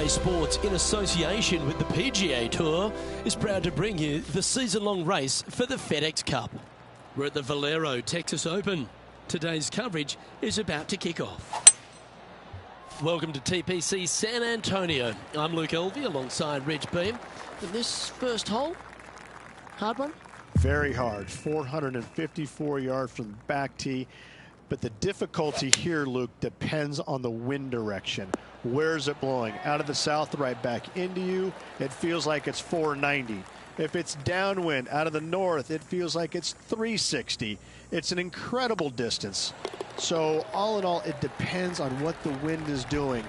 EA Sports, in association with the PGA Tour, is proud to bring you the season-long race for the FedEx Cup. We're at the Valero Texas Open. Today's coverage is about to kick off. Welcome to TPC San Antonio. I'm Luke Elvey alongside Reg Beam. And this first hole, hard one? Very hard, 454 yards from the back tee. But the difficulty here, Luke, depends on the wind direction. Where's it blowing? Out of the south, right back into you, it feels like it's 490. If it's downwind, out of the north, it feels like it's 360. It's an incredible distance. So all in all, it depends on what the wind is doing.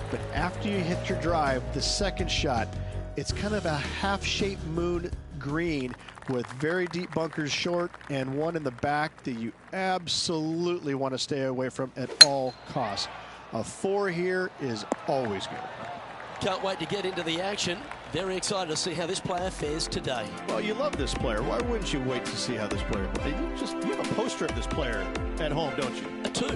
But after you hit your drive, the second shot, it's kind of a half-shaped moon green with very deep bunkers short and one in the back that you absolutely want to stay away from at all costs. A 4 here is always good. Can't wait to get into the action. Very excited to see how this player fares today. Well, you love this player. Why wouldn't you wait to see how this player plays? You have a poster of this player at home, don't you? A 2.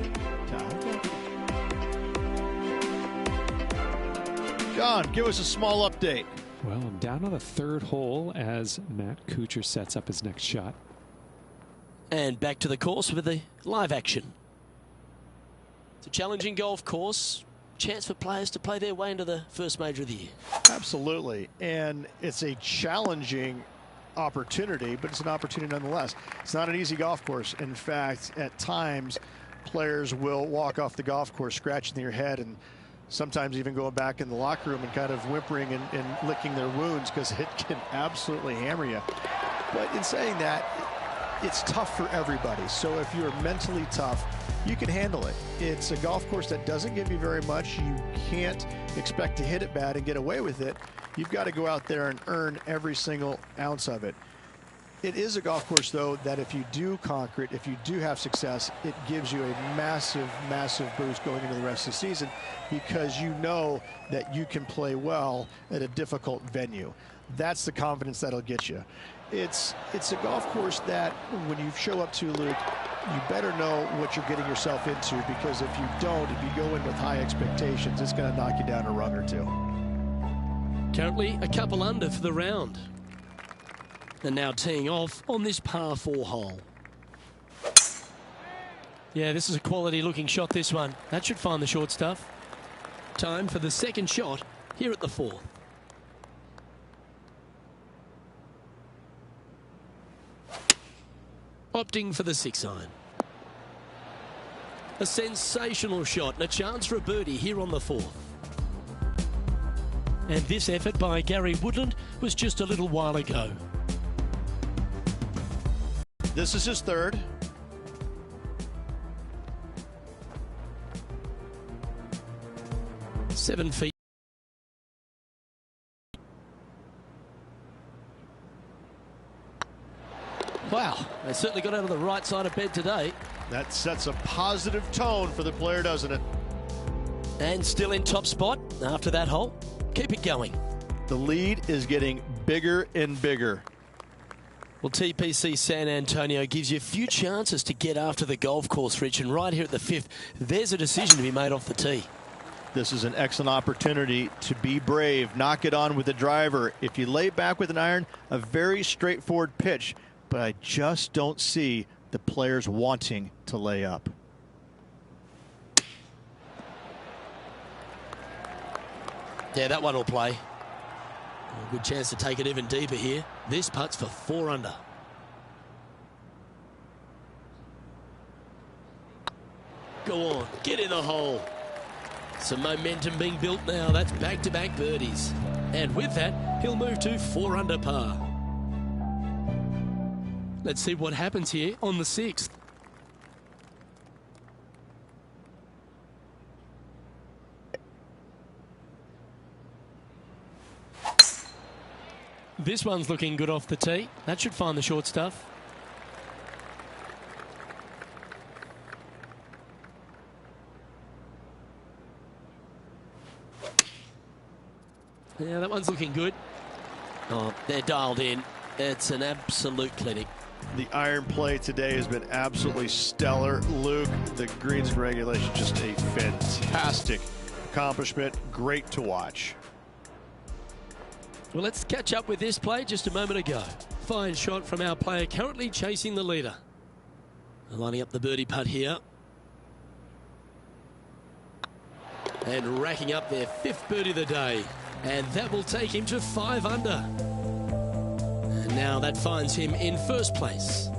John, give us a small update. Well, I'm down on the third hole as Matt Kuchar sets up his next shot. And back to the course with the live action. It's a challenging golf course. Chance for players to play their way into the first major of the year. Absolutely. And it's a challenging opportunity, but it's an opportunity nonetheless. It's not an easy golf course. In fact, at times, players will walk off the golf course scratching their head and sometimes even going back in the locker room and kind of whimpering and licking their wounds because it can absolutely hammer you. But in saying that, it's tough for everybody. So if you're mentally tough, you can handle it. It's a golf course that doesn't give you very much. You can't expect to hit it bad and get away with it. You've got to go out there and earn every single ounce of it. It is a golf course, though, that if you do conquer it, if you do have success, it gives you a massive, massive boost going into the rest of the season because you know that you can play well at a difficult venue. That's the confidence that'll get you. It's a golf course that when you show up to, Luke, you better know what you're getting yourself into because if you don't, if you go in with high expectations, it's going to knock you down a rung or two. Currently a couple under for the round. And now teeing off on this par 4 hole. Yeah, this is a quality looking shot, this one. That should find the short stuff. Time for the second shot here at the 4th. Opting for the 6-iron. A sensational shot and a chance for a birdie here on the 4th. And this effort by Gary Woodland was just a little while ago. This is his third. Seven feet. Wow, they certainly got out of the right side of bed today. That sets a positive tone for the player, doesn't it? And still in top spot after that hole. Keep it going. The lead is getting bigger and bigger. Well, TPC San Antonio gives you a few chances to get after the golf course, Rich, and right here at the 5th, there's a decision to be made off the tee. This is an excellent opportunity to be brave, knock it on with the driver. If you lay back with an iron, a very straightforward pitch, but I just don't see the players wanting to lay up. Yeah, that one will play. A good chance to take it even deeper here. This putt's for 4 under. Go on, get in the hole. Some momentum being built now. That's back-to-back birdies. And with that, he'll move to 4 under par. Let's see what happens here on the 6th. This one's looking good off the tee. That should find the short stuff. Yeah, that one's looking good. Oh, they're dialed in. It's an absolute clinic. The iron play today has been absolutely stellar. Luke, the greens and regulation, just a fantastic accomplishment. Great to watch. Well, let's catch up with this play just a moment ago. Fine shot from our player currently chasing the leader. Lining up the birdie putt here. And racking up their 5th birdie of the day. And that will take him to 5 under. And now that finds him in first place.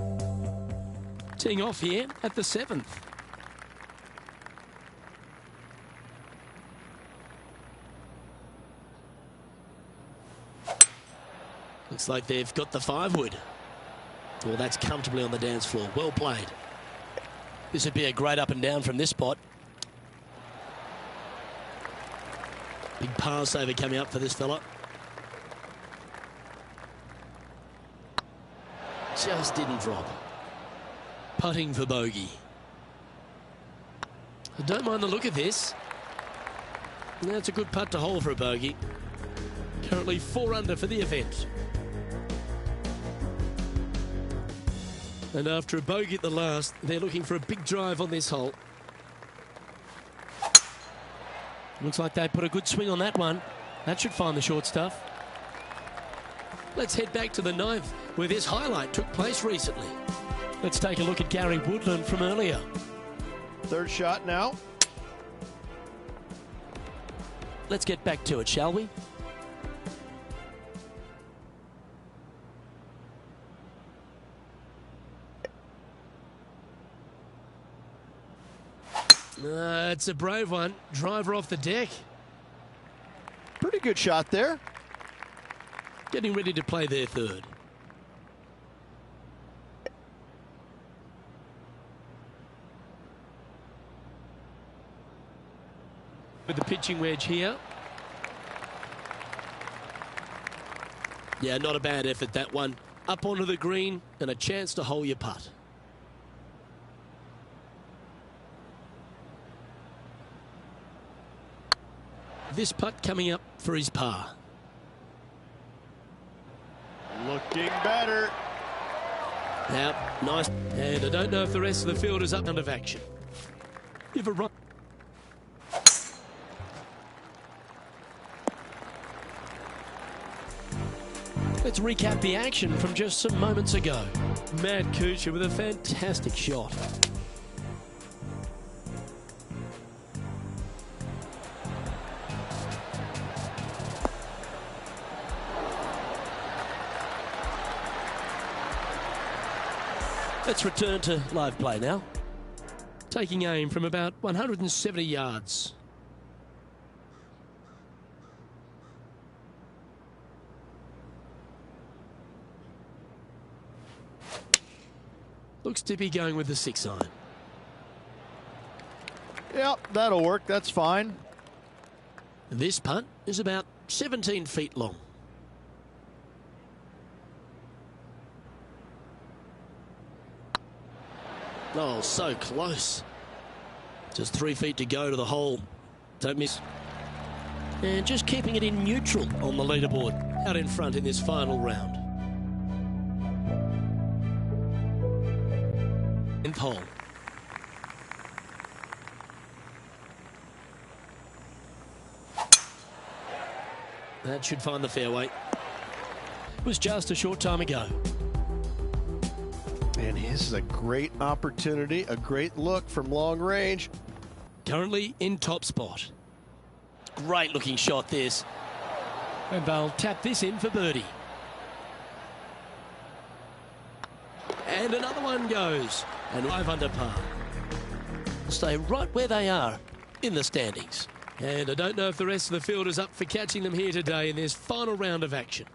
Teeing off here at the 7th. Looks like they've got the 5-wood. Well, that's comfortably on the dance floor. Well played. This would be a great up and down from this spot. Big par saver coming up for this fella. Just didn't drop. Putting for bogey. I don't mind the look of this. That's a good putt to hole for a bogey. Currently 4 under for the event. And after a bogey at the last, they're looking for a big drive on this hole. Looks like they put a good swing on that one. That should find the short stuff. Let's head back to the 9th, where this highlight took place recently. Let's take a look at Gary Woodland from earlier. 3rd shot now. Let's get back to it, shall we? It's a brave one. Driver off the deck. Pretty good shot there. Getting ready to play their 3rd. With the pitching wedge here. Yeah, not a bad effort, that one. Up onto the green and a chance to hole your putt. This putt coming up for his par. Looking better. Now, nice. And I don't know if the rest of the field is up out of action. Give a run. Let's recap the action from just some moments ago. Matt Kuchar with a fantastic shot. Let's return to live play now. Taking aim from about 170 yards. Looks to be going with the 6-iron. Yep, that'll work. That's fine. This putt is about 17 feet long. Oh, so close. Just 3 feet to go to the hole. Don't miss. And just keeping it in neutral on the leaderboard. Out in front in this final round. 10th hole. That should find the fairway. It was just a short time ago. And this is a great opportunity, a great look from long range. Currently in top spot. Great looking shot this. And they'll tap this in for birdie. And another one goes. And 5 under par. Stay right where they are in the standings. And I don't know if the rest of the field is up for catching them here today in this final round of action.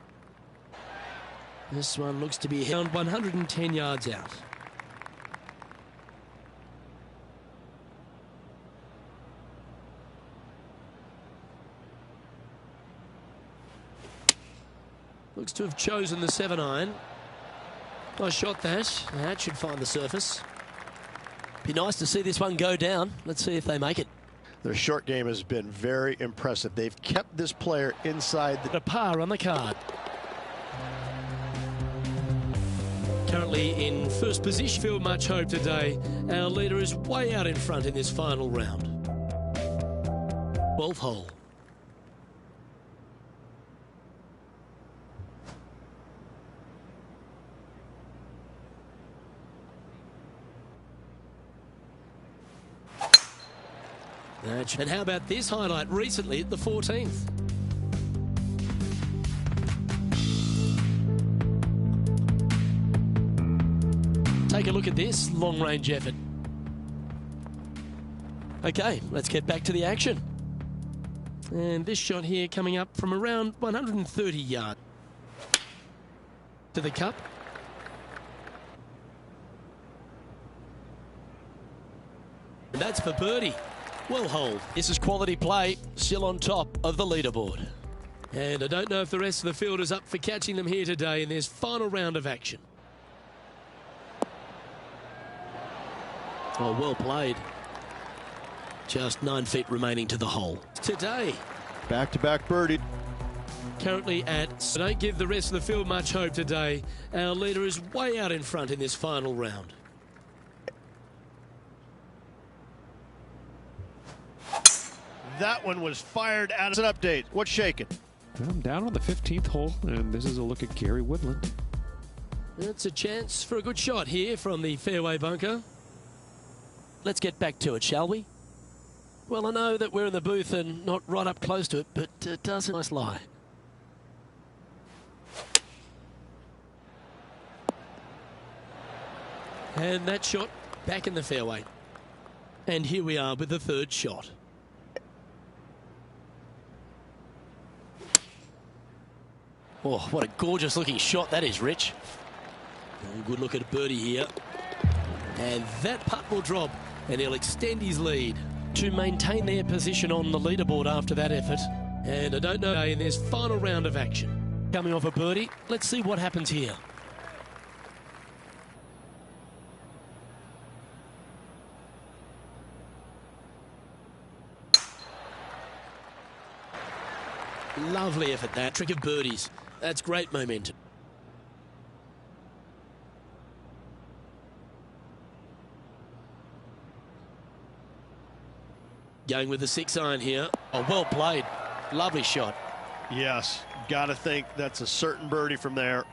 This one looks to be around 110 yards out. Looks to have chosen the 7-iron. Nice shot that. That should find the surface. Be nice to see this one go down. Let's see if they make it. Their short game has been very impressive. They've kept this player inside the... A par on the card. Currently in first position. Feel much hope today. Our leader is way out in front in this final round. 12th hole. And how about this highlight recently at the 14th? Take a look at this long-range effort. Okay, let's get back to the action. And this shot here coming up from around 130 yards. To the cup. And that's for birdie. Well holed. This is quality play, still on top of the leaderboard. And I don't know if the rest of the field is up for catching them here today in this final round of action. Oh, well played. Just 9 feet remaining to the hole. Today. Back-to-back birdie. Currently at... So don't give the rest of the field much hope today. Our leader is way out in front in this final round. That one was fired out as an update. What's shaking? I'm down on the 15th hole, and this is a look at Gary Woodland. It's a chance for a good shot here from the fairway bunker. Let's get back to it, shall we? Well, I know that we're in the booth and not right up close to it, but it does a nice lie. And that shot back in the fairway. And here we are with the third shot. Oh, what a gorgeous looking shot that is, Rich. Good look at birdie here. And that putt will drop, and he'll extend his lead to maintain their position on the leaderboard after that effort. And I don't know in this final round of action. Coming off a birdie, let's see what happens here. Lovely effort that. Trick of birdies. That's great momentum. Going with the 6-iron here. Oh, well played. Lovely shot. Yes, got to think that's a certain birdie from there.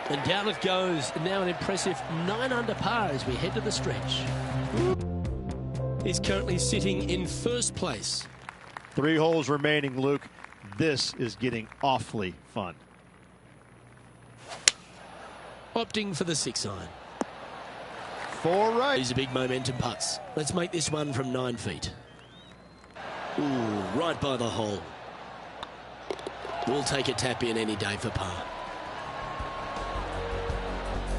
And down it goes. Now an impressive 9 under par as we head to the stretch. He's currently sitting in first place. 3 holes remaining, Luke. This is getting awfully fun. Opting for the 6-iron. 4 right. These are big momentum putts. Let's make this one from 9 feet. Ooh, right by the hole. We'll take a tap in any day for par.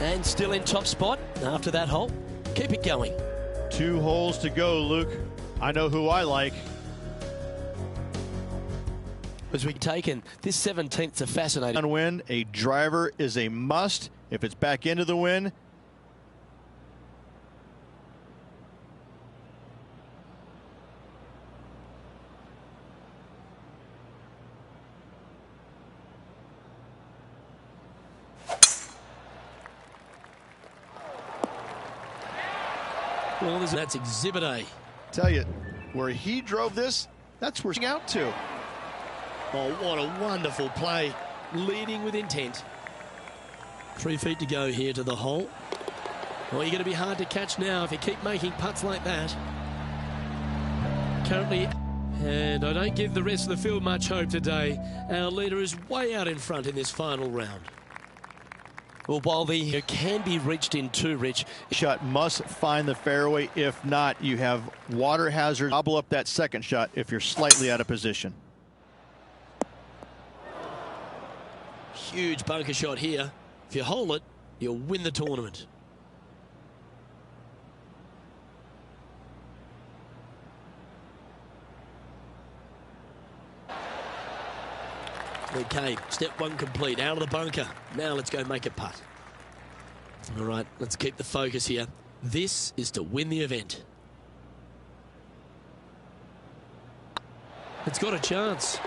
And still in top spot after that hole. Keep it going. 2 holes to go, Luke. I know who I like. As we've taken, this 17th's a fascinating Win, a driver is a must. If it's back into the win. Well, that's Exhibit A. Tell you, where he drove this, that's where he's out to. Oh, what a wonderful play. Leading with intent. 3 feet to go here to the hole. Well, you're going to be hard to catch now if you keep making putts like that. Currently, and I don't give the rest of the field much hope today. Our leader is way out in front in this final round. Well, while the can be reached in 2, Rich. Shot must find the fairway. If not, you have water hazard. Gobble up that second shot if you're slightly out of position. Huge bunker shot here. If you hole it, you'll win the tournament. Okay, step 1 complete. Out of the bunker. Now let's go make a putt. All right, let's keep the focus here. This is to win the event. It's got a chance.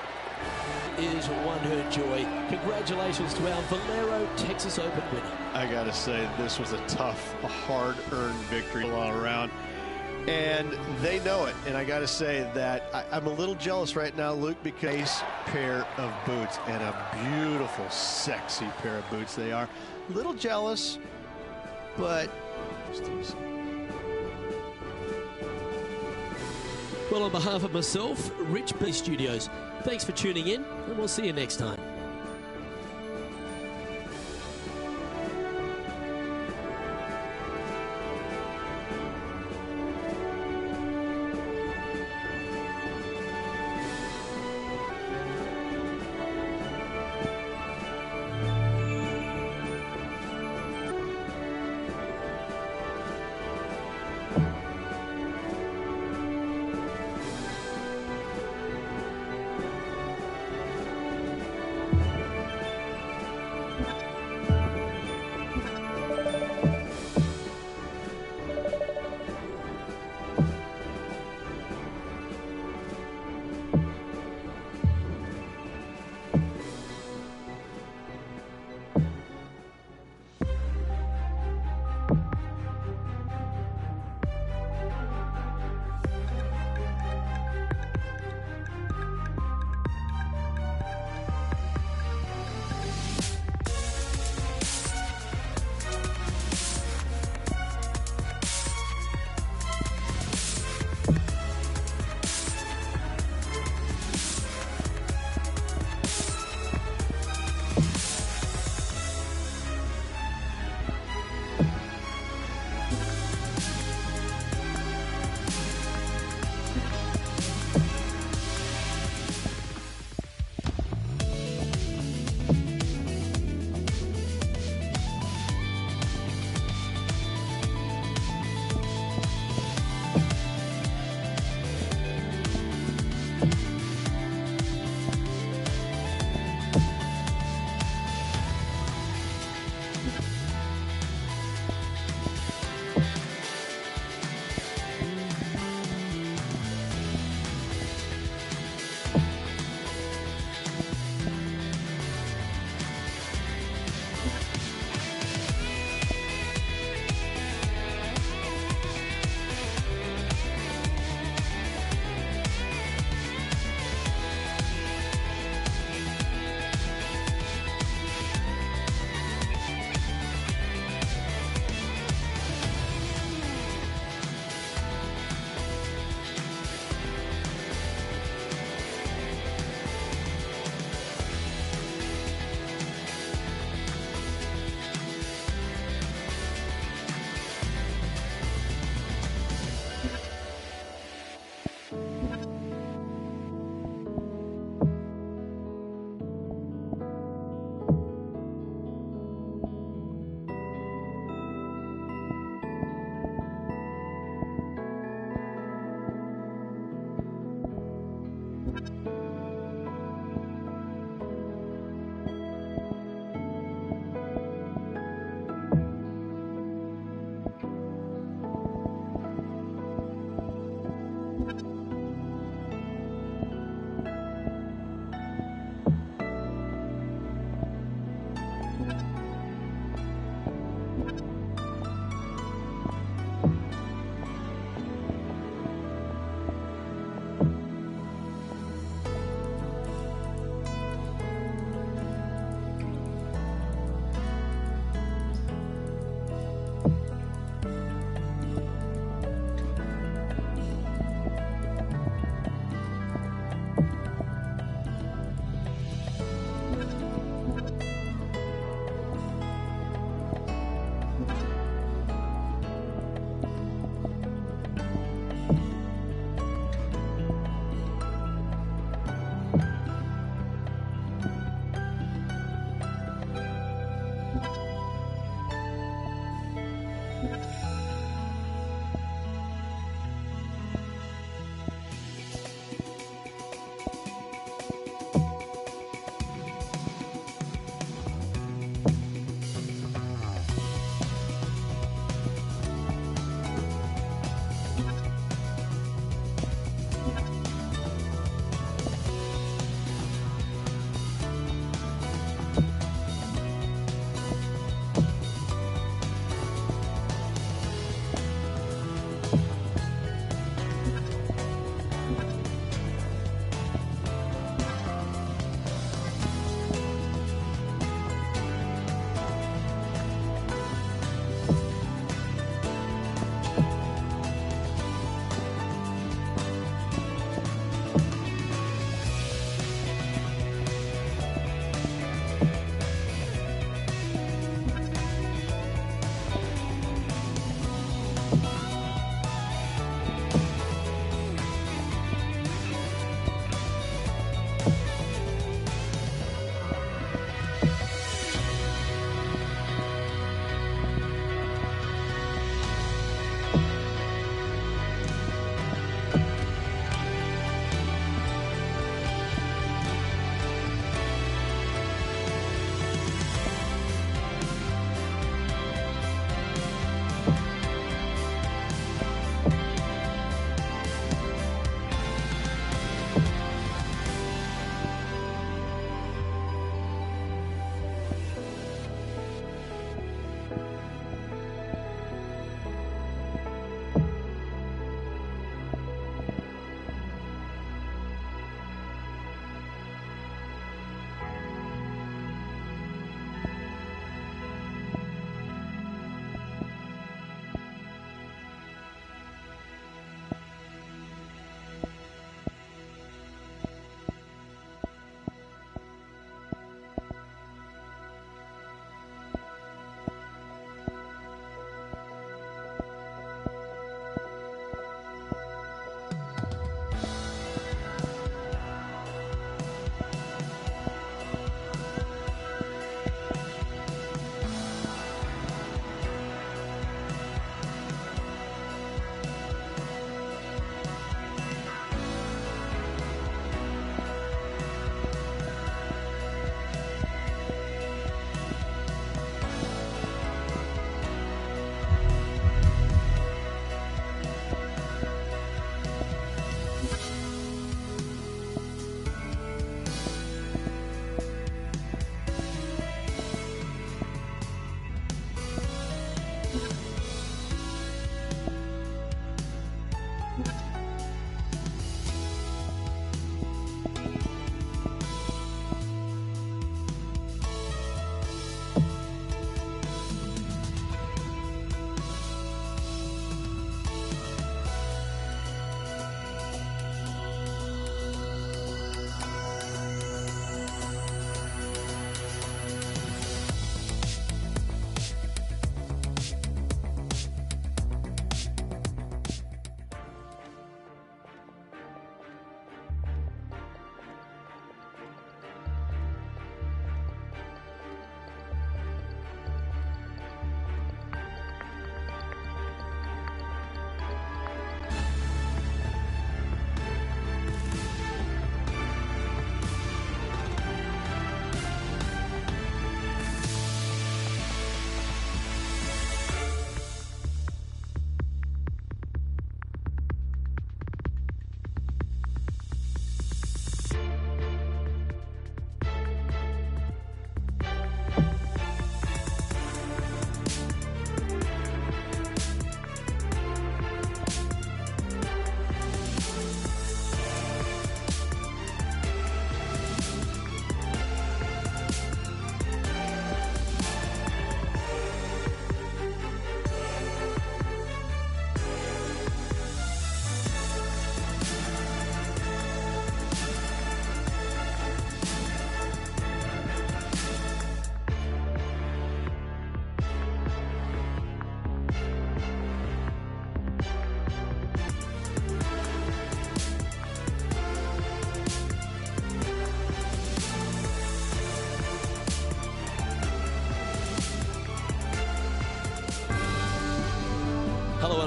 Is one hurt joy. Congratulations to our Valero Texas Open winner. I gotta say, this was a tough, hard-earned victory all around. And they know it. And I got to say that I'm a little jealous right now, Luke, because nice pair of boots and a beautiful, sexy pair of boots they are. A little jealous, but Well, on behalf of myself, Rich B Studios, thanks for tuning in, and we'll see you next time.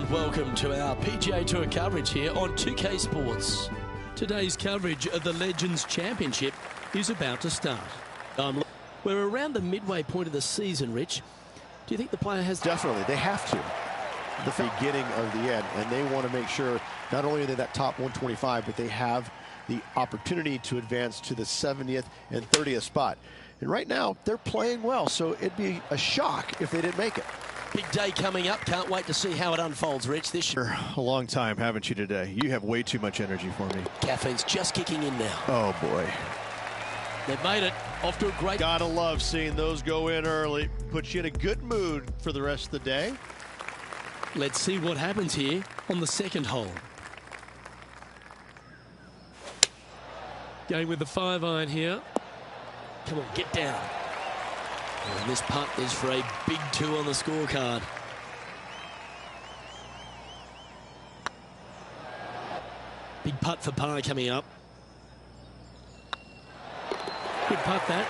and welcome to our PGA Tour coverage here on 2K Sports. Today's coverage of the Legends Championship is about to start. We're around the midway point of the season, Rich. Do you think the player has... Definitely, they have to. The beginning of the end, and they want to make sure not only are they that top 125, but they have the opportunity to advance to the 70th and 30th spot. And right now, they're playing well, so it'd be a shock if they didn't make it. Big day coming up. Can't wait to see how it unfolds, Rich. This For a long time, haven't you today? You have way too much energy for me. caffeine's just kicking in now. Oh, boy. They've made it. Off to a great... Gotta love seeing those go in early. Puts you in a good mood for the rest of the day. Let's see what happens here on the second hole. Going with the 5-iron here. Come on, get down. And this putt is for a big 2 on the scorecard. Big putt for par coming up. Good putt that.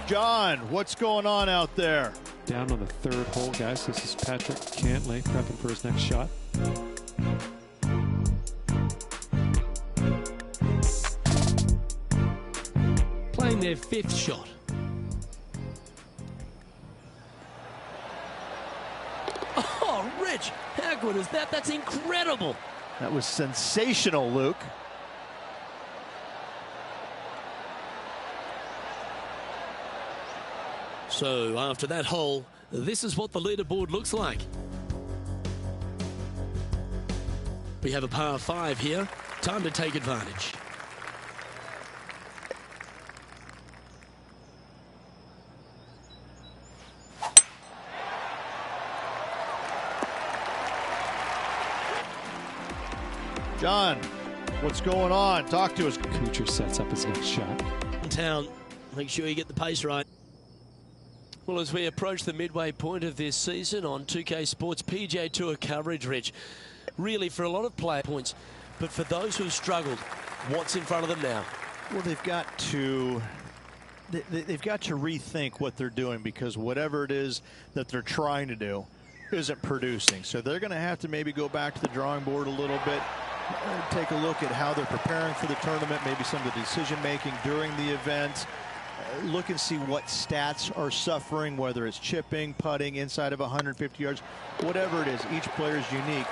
John, what's going on out there? Down on the third hole, guys. This is Patrick Cantlay prepping for his next shot. Playing their 5th shot. Oh, Rich, how good is that? That's incredible. That was sensational, Luke. So after that hole, this is what the leaderboard looks like. We have a par 5 here. Time to take advantage. John, what's going on? Talk to us. Kuchar sets up his next shot. In town, make sure you get the pace right. Well, as we approach the midway point of this season on 2K Sports PGA Tour coverage, Rich, really for a lot of player points, but for those who have struggled, what's in front of them now? Well, they've got to rethink what they're doing, because whatever it is that they're trying to do isn't producing. So they're going to have to maybe go back to the drawing board a little bit, take a look at how they're preparing for the tournament, maybe some of the decision making during the event. Look and see what stats are suffering, whether it's chipping, putting inside of 150 yards, whatever it is. Each player is unique.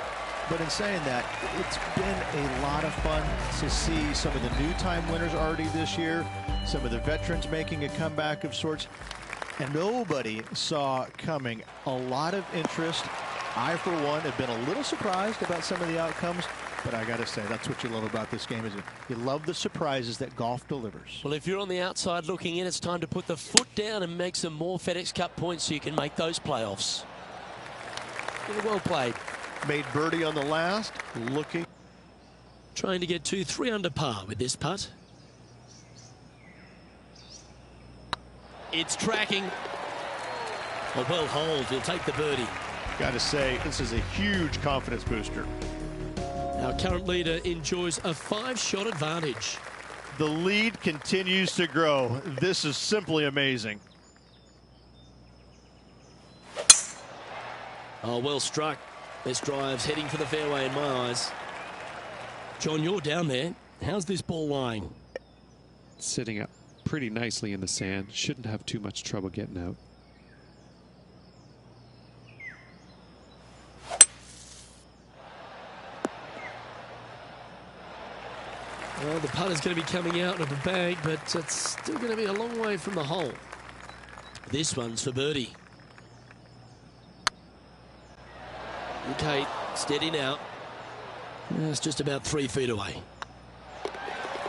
But in saying that, it's been a lot of fun to see some of the new time winners already this year, some of the veterans making a comeback of sorts, and nobody saw coming a lot of interest. I, for one, have been a little surprised about some of the outcomes, but I got to say, that's what you love about this game, is you love the surprises that golf delivers. Well, if you're on the outside looking in, it's time to put the foot down and make some more FedEx Cup points so you can make those playoffs. Well played. Made birdie on the last, looking. Trying to get to 3 under par with this putt. It's tracking. A well hold, he'll take the birdie. Got to say, this is a huge confidence booster. Our current leader enjoys a 5-shot advantage. The lead continues to grow. This is simply amazing. Oh, well struck. This drive's heading for the fairway in my eyes. John, you're down there. How's this ball lying? Sitting up pretty nicely in the sand. Shouldn't have too much trouble getting out. Well, the putt is going to be coming out of the bag, but it's still going to be a long way from the hole. This one's for birdie. Okay, steady now. It's just about 3 feet away.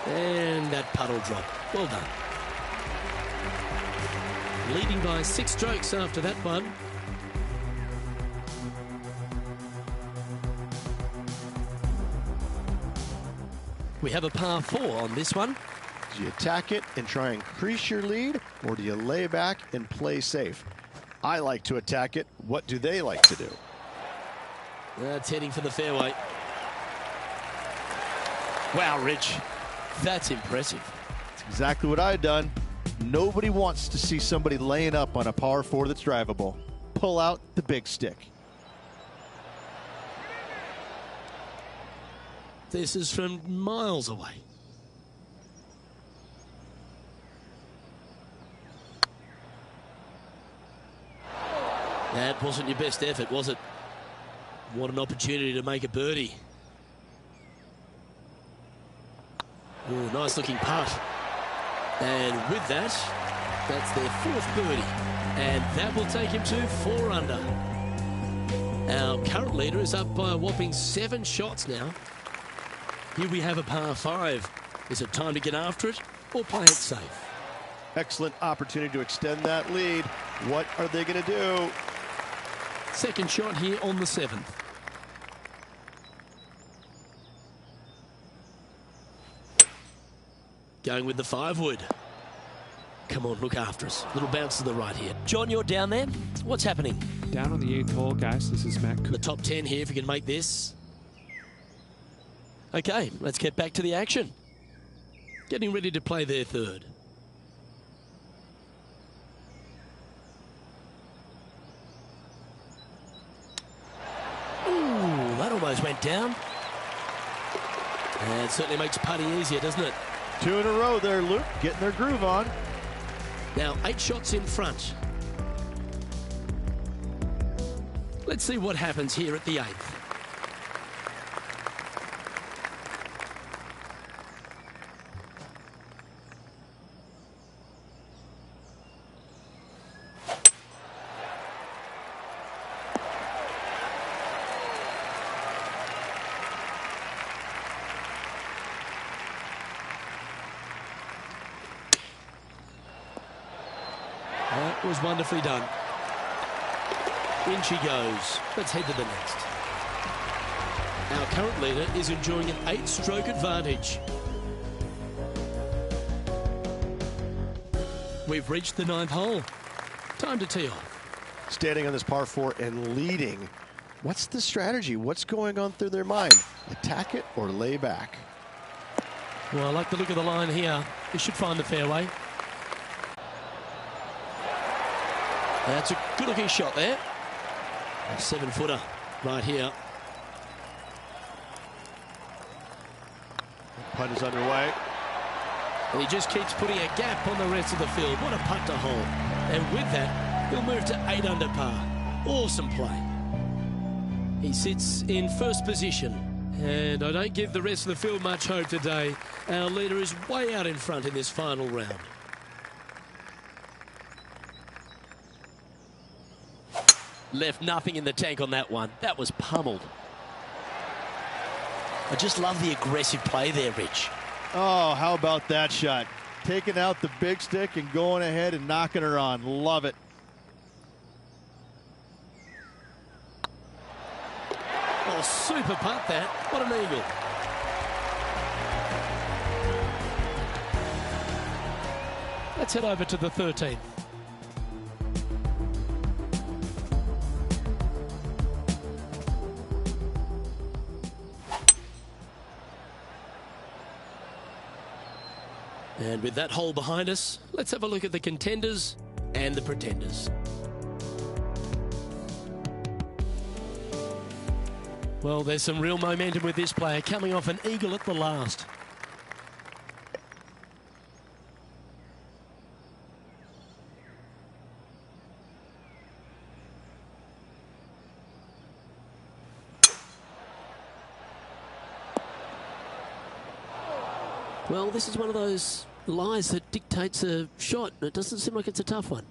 And that putt will drop. Well done. Leading by 6 strokes after that one. We have a par 4 on this one. Do you attack it and try and increase your lead, or do you lay back and play safe? I like to attack it. What do they like to do? That's heading for the fairway. Wow, Rich, that's impressive. That's exactly what I've done. Nobody wants to see somebody laying up on a par 4 that's drivable. Pull out the big stick. This is from miles away. That wasn't your best effort, was it? What an opportunity to make a birdie. Ooh, nice looking putt. And with that, that's their 4th birdie. And that will take him to 4 under. Our current leader is up by a whopping 7 shots now. Here we have a par 5. Is it time to get after it or play it safe? Excellent opportunity to extend that lead. What are they going to do? Second shot here on the 7th. Going with the 5-wood. Come on, look after us. Little bounce to the right here. John, you're down there. What's happening? Down on the 8th hole, guys. This is Matt Cooper. The top 10 here, if we can make this. Okay, let's get back to the action. Getting ready to play their 3rd. Ooh, that almost went down. And it certainly makes putting easier, doesn't it? 2 in a row there, Luke, getting their groove on. Now 8 shots in front. Let's see what happens here at the 8th. That was wonderfully done. In she goes. Let's head to the next. Our current leader is enjoying an 8-stroke advantage. We've reached the 9th hole. Time to tee off. Standing on this par 4 and leading. What's the strategy? What's going on through their mind? Attack it or lay back? Well, I like the look of the line here. They should find the fairway. That's a good-looking shot there. A 7-footer right here. Putt is underway. And he just keeps putting a gap on the rest of the field. What a putt to hole. And with that, he'll move to 8 under par. Awesome play. He sits in first position. And I don't give the rest of the field much hope today. Our leader is way out in front in this final round. Left nothing in the tank on that one. That was pummeled. I just love the aggressive play there, Rich. Oh, how about that shot? Taking out the big stick and going ahead and knocking her on. Love it. Oh, super putt that. What an eagle. Let's head over to the 13th. And with that hole behind us, let's have a look at the contenders and the pretenders. Well, there's some real momentum with this player coming off an eagle at the last. Well, this is one of those lies that dictates a shot. It doesn't seem like it's a tough one.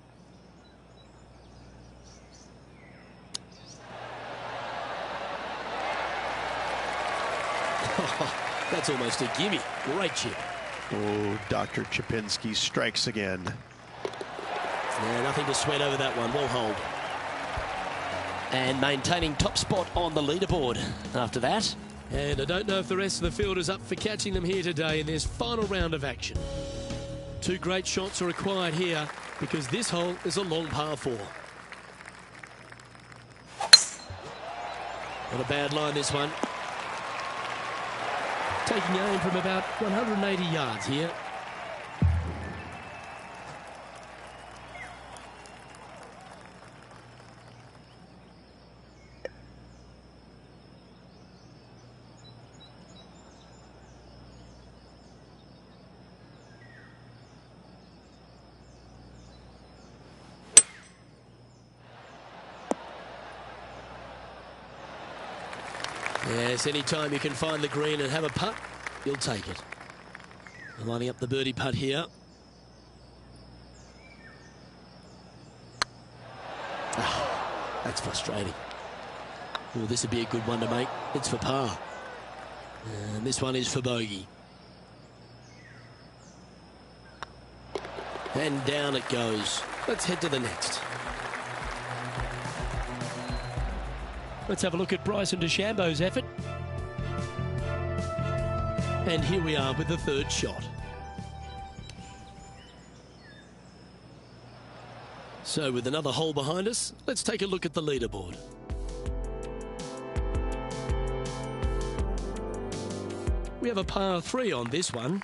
That's almost a gimme. Great chip. Oh, Dr. Chipinski strikes again. Yeah, nothing to sweat over that one. We'll hold. And maintaining top spot on the leaderboard after that. And I don't know if the rest of the field is up for catching them here today in this final round of action. 2 great shots are required here because this hole is a long par 4. Not a bad line, this one. Taking aim from about 180 yards here. Yes, anytime you can find the green and have a putt, you'll take it. Lining up the birdie putt here. That's frustrating. Oh, this would be a good one to make. It's for par. And this one is for bogey. And down it goes. Let's head to the next. Let's have a look at Bryson DeChambeau's effort. And here we are with the third shot. So with another hole behind us, let's take a look at the leaderboard. We have a par 3 on this one.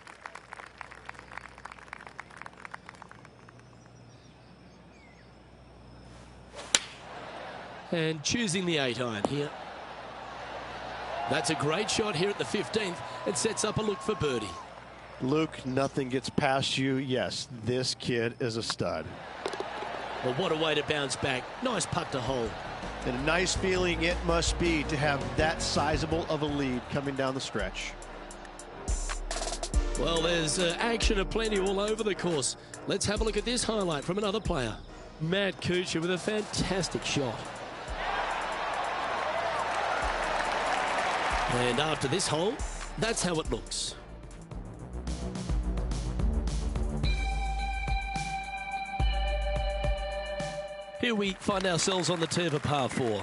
And choosing the 8-iron here. That's a great shot here at the 15th. It sets up a look for birdie. Luke, nothing gets past you. Yes, this kid is a stud. Well, what a way to bounce back. Nice putt to hole. And a nice feeling it must be to have that sizable of a lead coming down the stretch. Well, there's action aplenty all over the course. Let's have a look at this highlight from another player. Matt Kuchar with a fantastic shot. And after this hole, that's how it looks. Here we find ourselves on the tee of a par 4.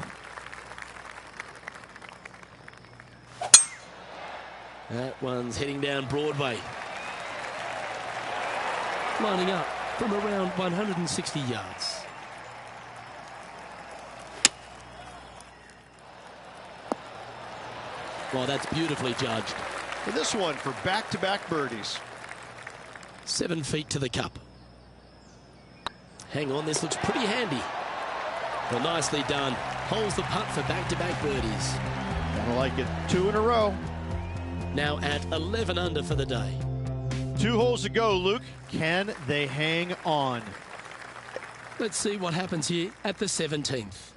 That one's heading down Broadway. Lining up from around 160 yards. Well, that's beautifully judged. And this one for back-to-back birdies. 7 feet to the cup. Hang on, this looks pretty handy. Well, nicely done. Holds the putt for back-to-back birdies. I like it. 2 in a row. Now at 11 under for the day. 2 holes to go, Luke. Can they hang on? Let's see what happens here at the 17th.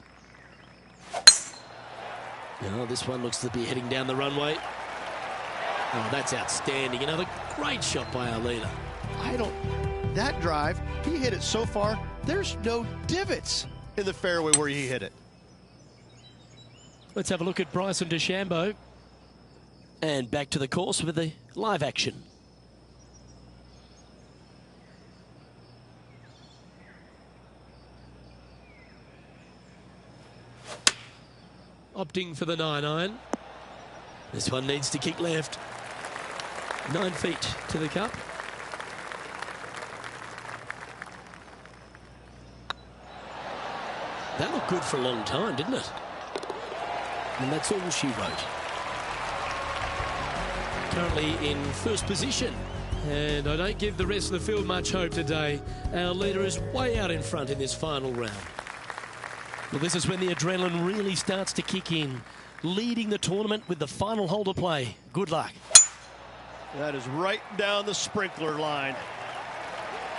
Oh, this one looks to be heading down the runway. Oh, that's outstanding. Another great shot by our leader. That drive, he hit it so far, there's no divots in the fairway where he hit it. Let's have a look at Bryson DeChambeau. And back to the course with the live action. Opting for the 9-iron. This one needs to kick left. 9 feet to the cup. That looked good for a long time, didn't it? And that's all she wrote. Currently in first position. And I don't give the rest of the field much hope today. Our leader is way out in front in this final round. Well, this is when the adrenaline really starts to kick in. Leading the tournament with the final hole to play. Good luck. That is right down the sprinkler line.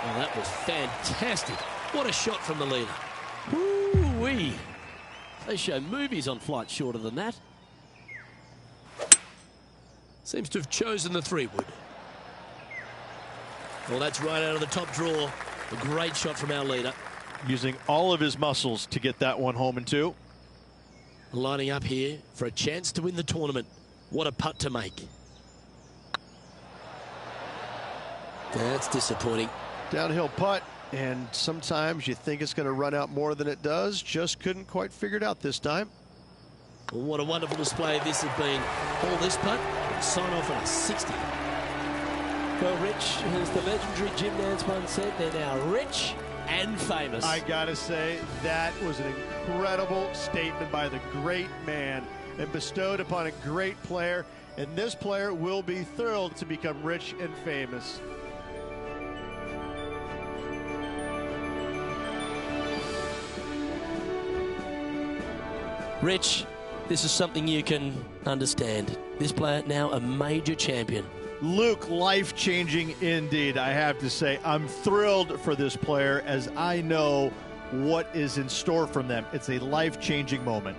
Well, that was fantastic. What a shot from the leader. Woo-wee. They show movies on flights shorter than that. Seems to have chosen the 3-wood. Well, that's right out of the top drawer. A great shot from our leader. Using all of his muscles to get that one home in 2. Lining up here for a chance to win the tournament. What a putt to make. That's disappointing. Downhill putt, and sometimes you think it's going to run out more than it does. Just couldn't quite figure it out this time. Well, what a wonderful display this has been. All this putt, sign off on a 60. Well, Rich, as the legendary Jim Nance once said, they're now rich and famous. I gotta say, that was an incredible statement by the great man and bestowed upon a great player. And this player will be thrilled to become rich and famous. Rich, this is something you can understand. This player now a major champion. Luke, life-changing indeed, I have to say. I'm thrilled for this player as I know what is in store from them. It's a life-changing moment.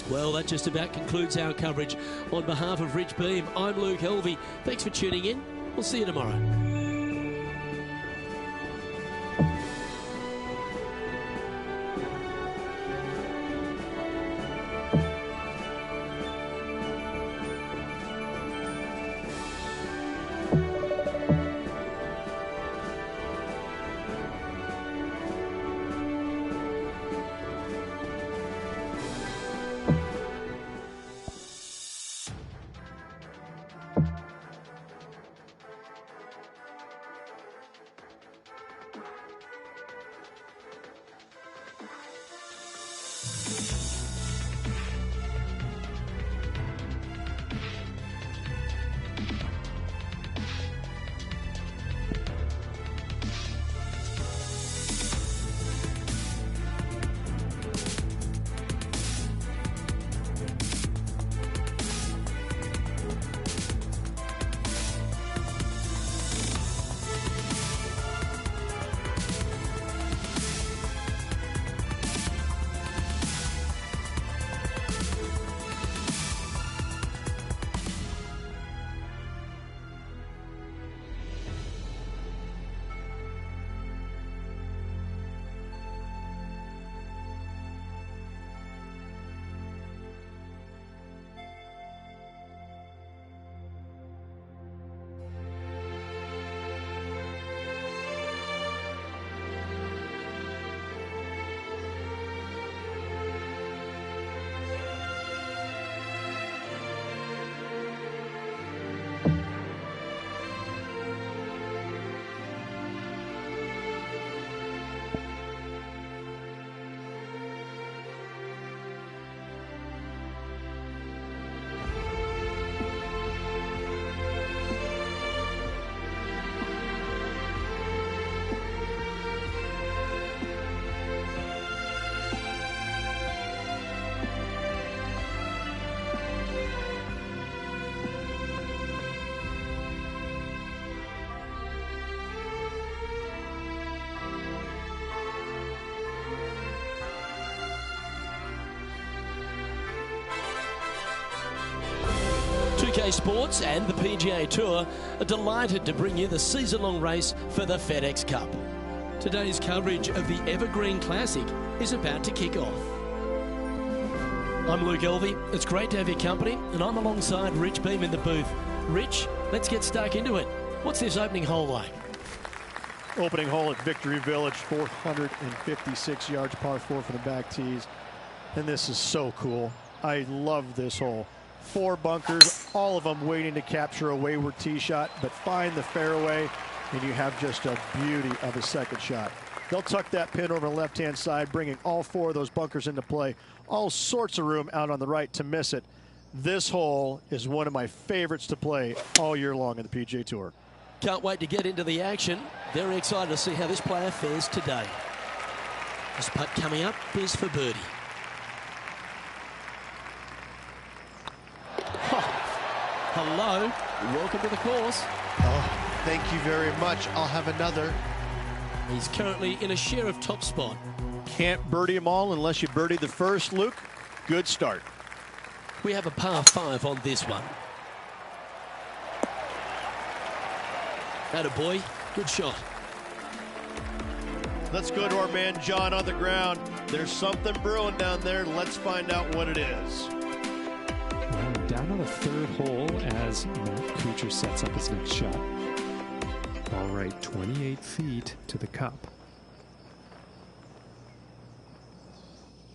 Well, that just about concludes our coverage. On behalf of Rich Beam, I'm Luke Helvey. Thanks for tuning in. We'll see you tomorrow. Sports and the PGA Tour are delighted to bring you the season-long race for the FedEx Cup. Today's coverage of the Evergreen Classic is about to kick off. I'm Luke Helvey. It's great to have your company, and I'm alongside Rich Beam in the booth. Rich, let's get stuck into it. What's this opening hole like? Opening hole at Victory Village, 456 yards, par 4 for the back tees. And this is so cool. I love this hole. 4 bunkers, all of them waiting to capture a wayward tee shot, but find the fairway, and you have just a beauty of a second shot. They'll tuck that pin over the left-hand side, bringing all 4 of those bunkers into play. All sorts of room out on the right to miss it. This hole is one of my favorites to play all year long in the PGA Tour. Can't wait to get into the action. Very excited to see how this player fares today. This putt coming up is for birdie. Hello, welcome to the course. Oh, thank you very much. I'll have another. He's currently in a share of top spot. Can't birdie them all unless you birdie the first, Luke. Good start. We have a par 5 on this one. Attaboy, good shot. Let's go to our man John on the ground. There's something brewing down there. Let's find out what it is. Down on the 3rd hole as Matt Kuchar sets up his next shot. All right, 28 feet to the cup.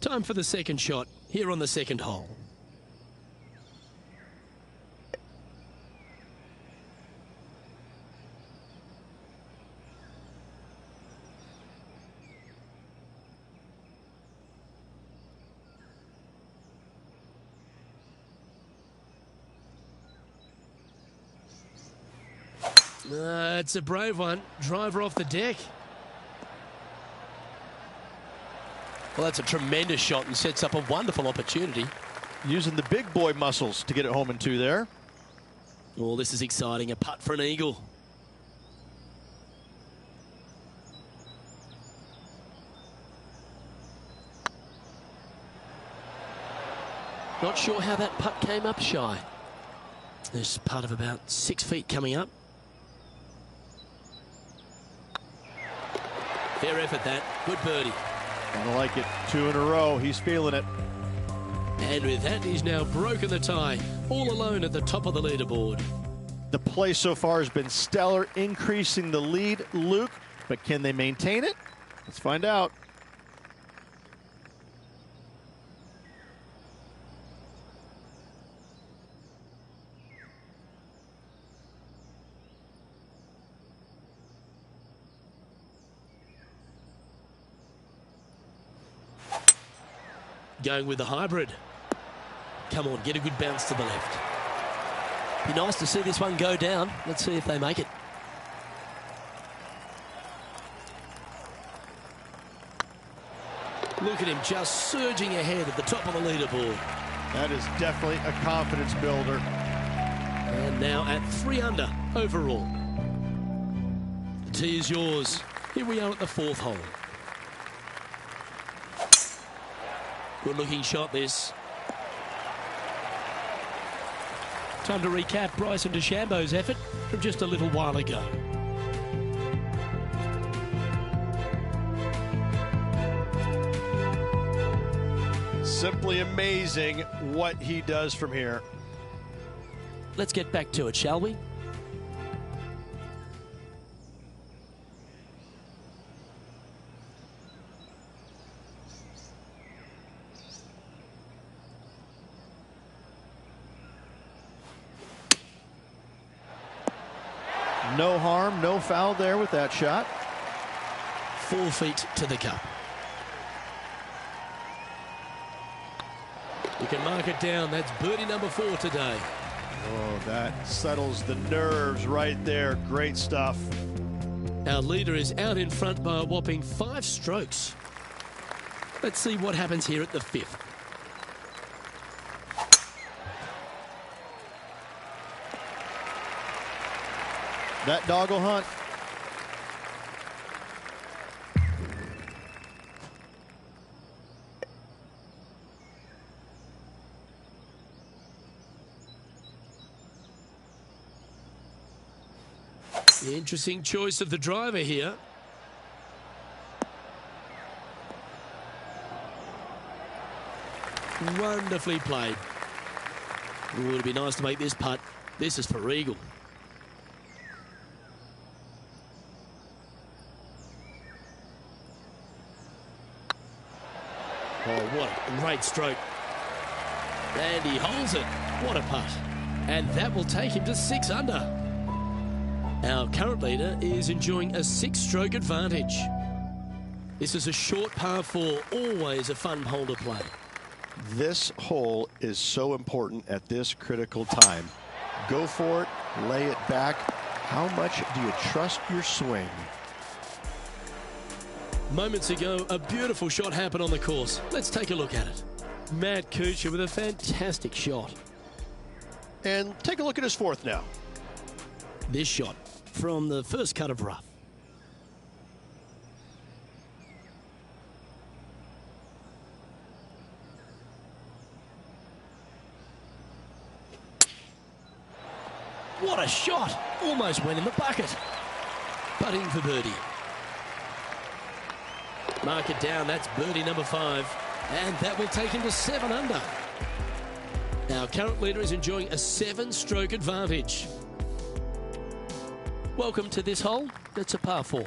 Time for the second shot here on the 2nd hole. It's a brave one. Driver off the deck. Well, that's a tremendous shot and sets up a wonderful opportunity. Using the big boy muscles to get it home in 2 there. Oh, this is exciting. A putt for an eagle. Not sure how that putt came up shy. This putt of about 6 feet coming up. Fair effort that. Good birdie. I like it. 2 in a row. He's feeling it. And with that, he's now broken the tie, all alone at the top of the leaderboard. The play so far has been stellar, increasing the lead, Luke. But can they maintain it? Let's find out. Going with the hybrid. Come on, get a good bounce to the left. Be nice to see this one go down. Let's see if they make it. Look at him just surging ahead at the top of the leaderboard. That is definitely a confidence builder. And now at 3 under overall. The tee is yours. Here we are at the 4th hole. Good looking shot this. Time to recap Bryson DeChambeau's effort from just a little while ago. Simply amazing what he does from here. Let's get back to it, shall we? No harm, no foul there with that shot. 4 feet to the cup. You can mark it down. That's birdie number 4 today. Oh, that settles the nerves right there. Great stuff. Our leader is out in front by a whopping 5 strokes. Let's see what happens here at the 5th. That dog will hunt. Interesting choice of the driver here. Wonderfully played. Ooh, it'd be nice to make this putt. This is for eagle. Oh, what a great stroke. And he holds it. What a putt. And that will take him to 6 under. Our current leader is enjoying a 6-stroke advantage. This is a short par 4, always a fun hole to play. This hole is so important at this critical time. Go for it, lay it back. How much do you trust your swing? Moments ago, a beautiful shot happened on the course. Let's take a look at it. Matt Kuchar with a fantastic shot. And take a look at his 4th now. This shot from the first cut of rough. What a shot! Almost went in the bucket. Putting for birdie. Mark it down, that's birdie number 5. And that will take him to 7 under. Our current leader is enjoying a 7-stroke advantage. Welcome to this hole. It's a par 4.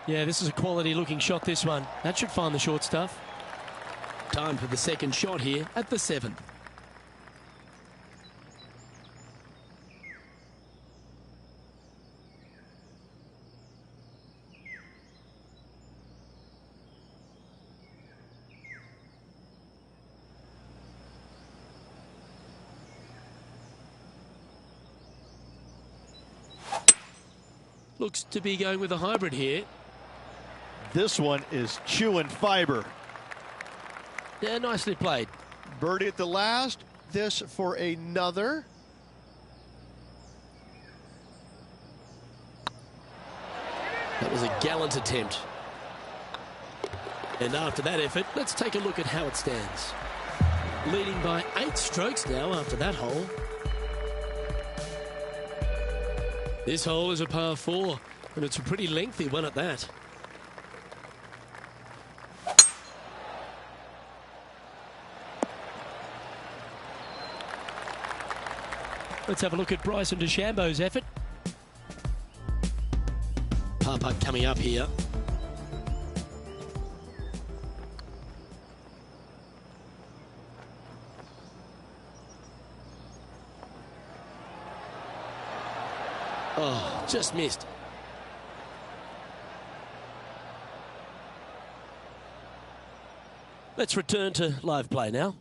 Yeah, this is a quality looking shot, this one. That should find the short stuff. Time for the second shot here at the 7th. Looks to be going with a hybrid here. This one is chewing fiber. Yeah, nicely played. Birdie at the last. This for another. That was a gallant attempt. And after that effort, let's take a look at how it stands. Leading by 8 strokes now after that hole. This hole is a par 4, and it's a pretty lengthy one at that. Let's have a look at Bryson DeChambeau's effort. Par putt coming up here. Oh, just missed. Let's return to live play now.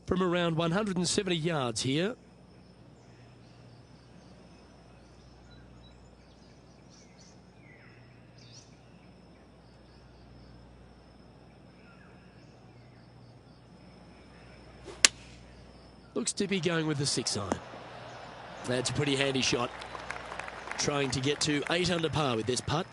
From around 170 yards here. Looks to be going with the 6-iron. That's a pretty handy shot. Trying to get to 8 under par with this putt.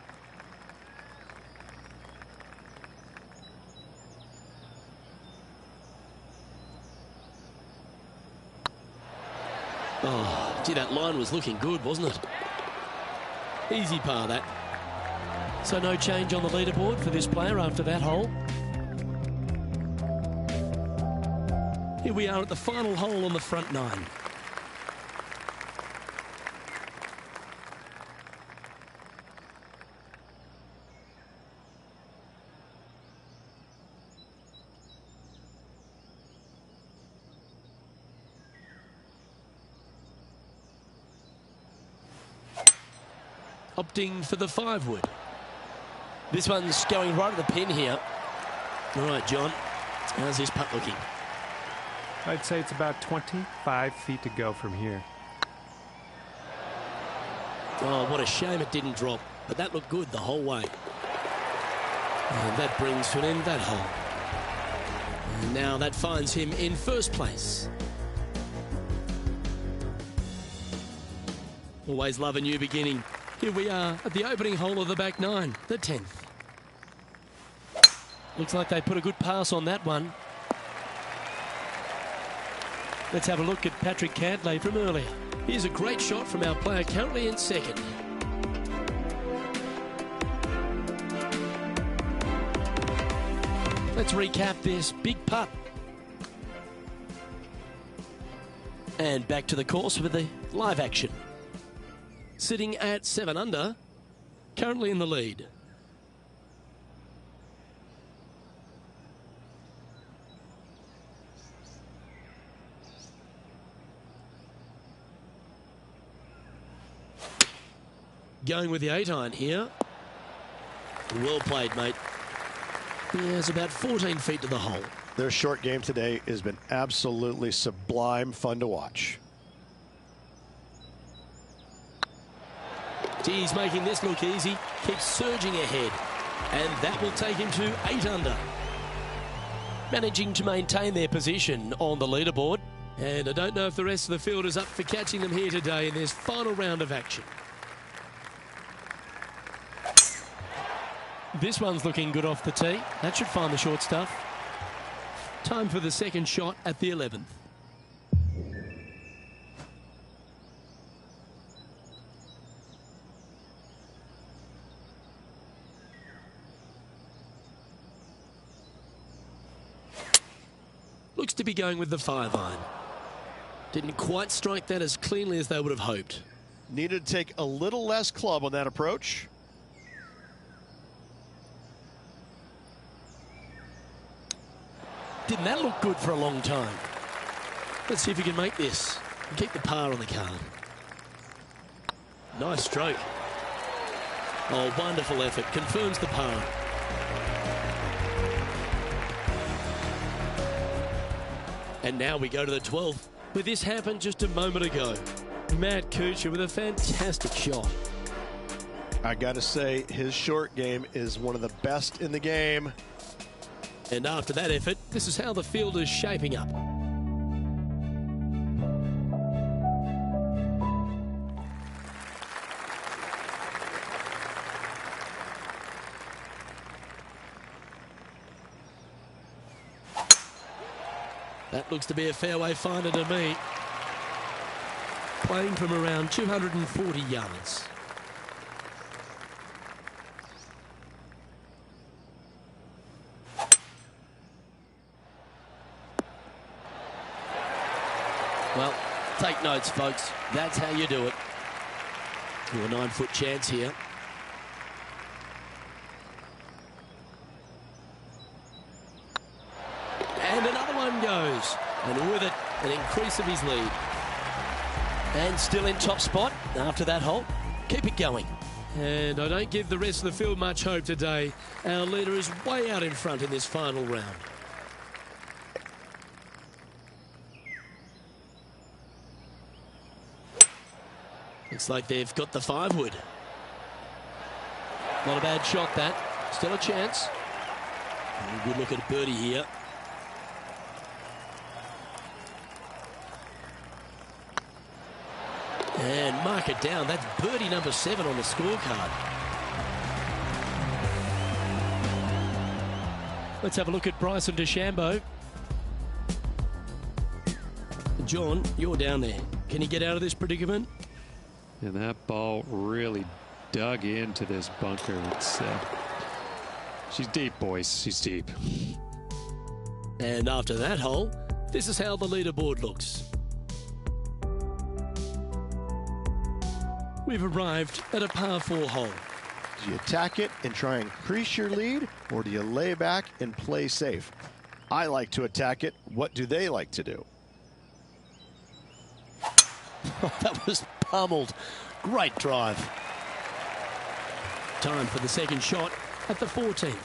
Oh, gee, that line was looking good, wasn't it? Easy par, that. So no change on the leaderboard for this player after that hole. Here we are at the final hole on the front 9. Opting for the 5-wood. This one's going right at the pin here. All right, John, how's this putt looking? I'd say it's about 25 feet to go from here. Oh, what a shame it didn't drop, but that looked good the whole way. And that brings to an end that hole. And now that finds him in first place. Always love a new beginning. Here we are at the opening hole of the back 9, the 10th. Looks like they put a good pass on that one. Let's have a look at Patrick Cantlay from earlier. Here's a great shot from our player currently in second. Let's recap this big putt. And back to the course with the live action. Sitting at 7 under, currently in the lead. Going with the 8-iron here. Well played, mate. There's about 14 feet to the hole. Their short game today has been absolutely sublime fun to watch. He's making this look easy. Keeps surging ahead. And that will take him to 8 under. Managing to maintain their position on the leaderboard. And I don't know if the rest of the field is up for catching them here today in this final round of action. This one's looking good off the tee. That should find the short stuff. Time for the second shot at the 11th. Looks to be going with the 5-iron. Didn't quite strike that as cleanly as they would have hoped. Needed to take a little less club on that approach. Didn't that look good for a long time? Let's see if he can make this and keep the par on the card. Nice stroke. Oh, wonderful effort. Confirms the par. And now we go to the 12th, where this happened just a moment ago. Matt Kuchar with a fantastic shot. I got to say, his short game is one of the best in the game. And after that effort, this is how the field is shaping up. That looks to be a fairway finder to me. Playing from around 240 yards. Well, take notes, folks. That's how you do it. Your 9-foot chance here. And another one goes. And with it, an increase of his lead. And still in top spot after that hole. Keep it going. And I don't give the rest of the field much hope today. Our leader is way out in front in this final round. Looks like they've got the 5-wood. Not a bad shot, that. Still a chance. And a good look at a birdie here. And mark it down. That's birdie number 7 on the scorecard. Let's have a look at Bryson DeChambeau. John, you're down there. Can you get out of this predicament? And that ball really dug into this bunker. She's deep, boys. She's deep. And after that hole, this is how the leaderboard looks. We've arrived at a par 4 hole. Do you attack it and try and increase your lead, or do you lay back and play safe? I like to attack it. What do they like to do? That was pummeled. Great drive. Time for the second shot at the 14th.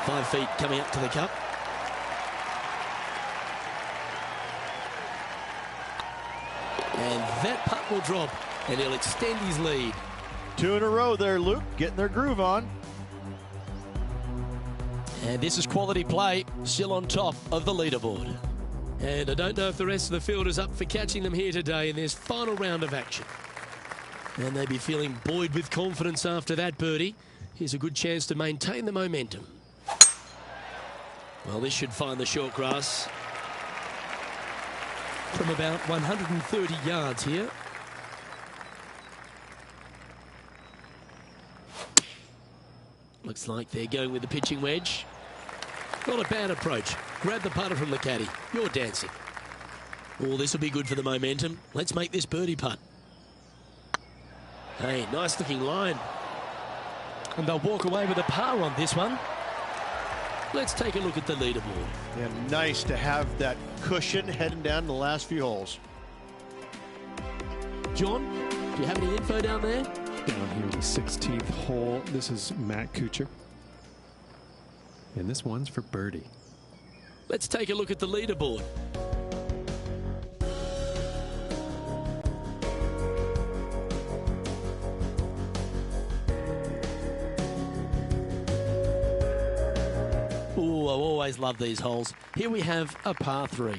Five feet coming up to the cup. And that putt will drop, and he'll extend his lead. 2 in a row there, Luke, getting their groove on. And this is quality play, still on top of the leaderboard. And I don't know if the rest of the field is up for catching them here today in this final round of action. And they'd be feeling buoyed with confidence after that birdie. Here's a good chance to maintain the momentum. Well, this should find the short grass from about 130 yards here. Looks like they're going with the pitching wedge. Not a bad approach. Grab the putter from the caddy. You're dancing. Oh, this will be good for the momentum. Let's make this birdie putt. Hey, nice looking line. And they'll walk away with a par on this one. Let's take a look at the leaderboard. And nice to have that cushion heading down the last few holes. John, do you have any info down there? Down here, the 16th hole. This is Matt Kuchar. And this one's for birdie. Let's take a look at the leaderboard. Oh, I always love these holes. Here we have a par 3.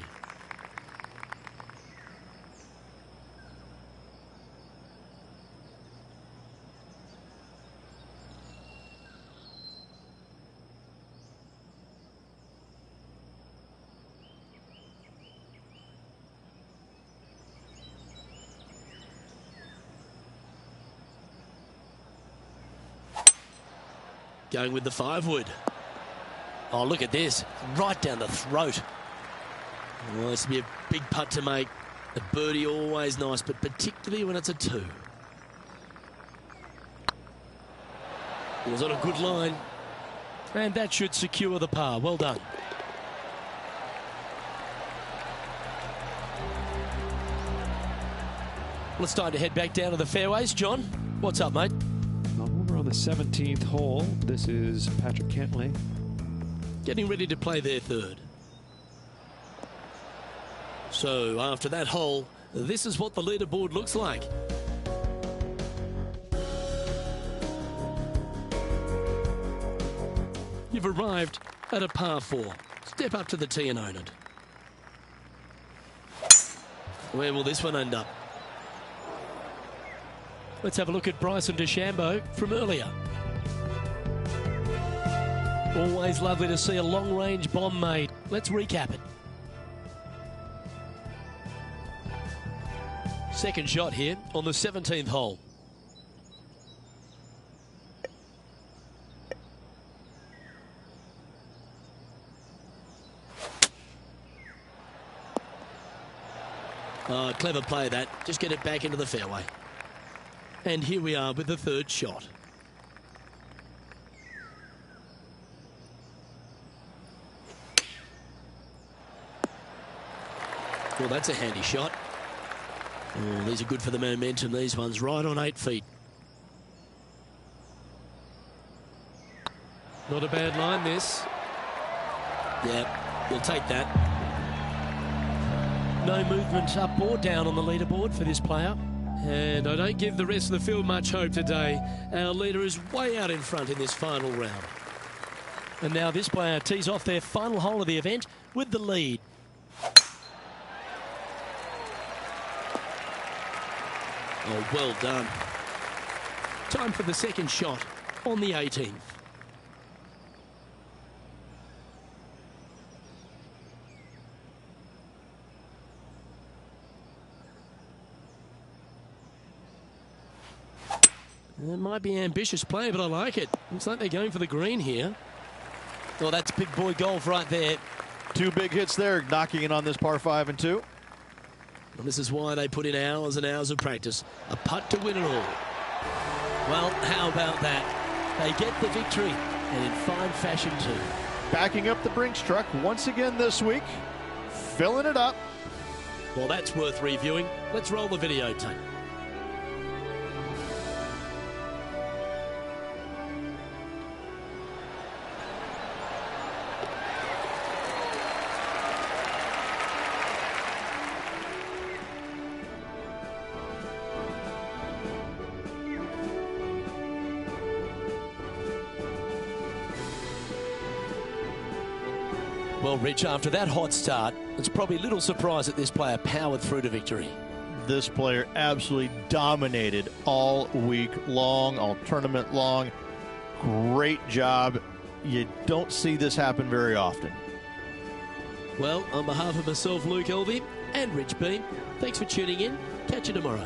Going with the 5-wood. Oh, look at this. Right down the throat. Well, this will be a big putt to make. A birdie always nice, but particularly when it's a 2. It was on a good line. And that should secure the par. Well done. Well, it's time to head back down to the fairways. John, what's up, mate? Over on the 17th hole, this is Patrick Cantlay. Getting ready to play their 3rd. So after that hole, this is what the leaderboard looks like. You've arrived at a par 4. Step up to the tee and own it. Where will this one end up? Let's have a look at Bryson DeChambeau from earlier. Always lovely to see a long-range bomb made. Let's recap it. Second shot here on the 17th hole. Oh, clever play that. Just get it back into the fairway. And here we are with the third shot. Well, that's a handy shot. Oh, these are good for the momentum. These ones right on 8 feet. Not a bad line, this. Yeah, you'll take that. No movement up or down on the leaderboard for this player. And I don't give the rest of the field much hope today. Our leader is way out in front in this final round. And now this player tees off their final hole of the event with the lead. Oh, well done. Time for the second shot on the 18th. It might be an ambitious play, but I like it. Looks like they're going for the green here. Oh, that's big boy golf right there. 2 big hits there, knocking in on this par 5 and 2. And this is why they put in hours and hours of practice. A putt to win it all. Well, how about that? They get the victory, and in fine fashion too. Backing up the Brinks truck once again this week. Filling it up. Well, that's worth reviewing. Let's roll the videotape. Well, Rich, after that hot start, it's probably little surprise that this player powered through to victory. This player absolutely dominated all week long, all tournament long. Great job. You don't see this happen very often. Well, on behalf of myself, Luke Elvey, and Rich B, thanks for tuning in. Catch you tomorrow.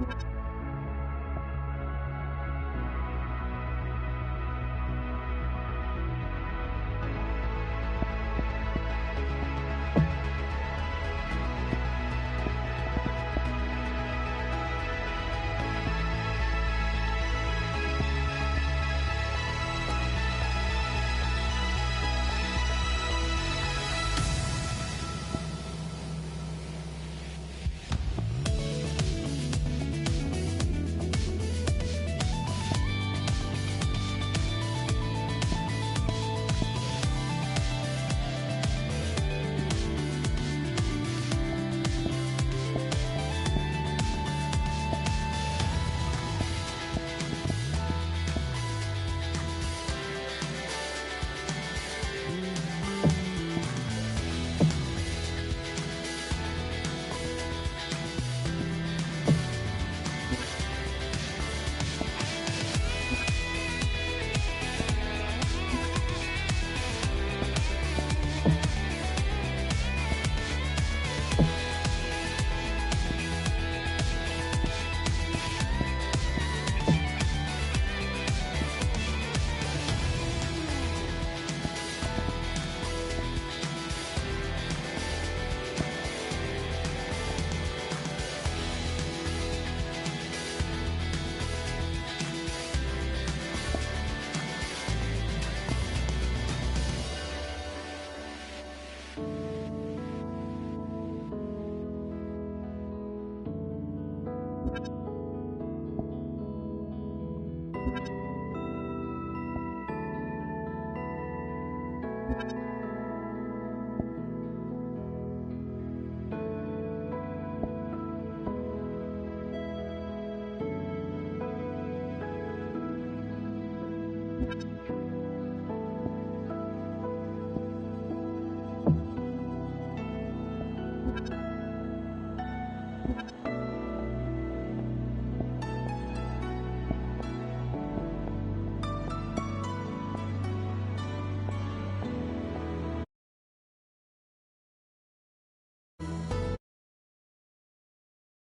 you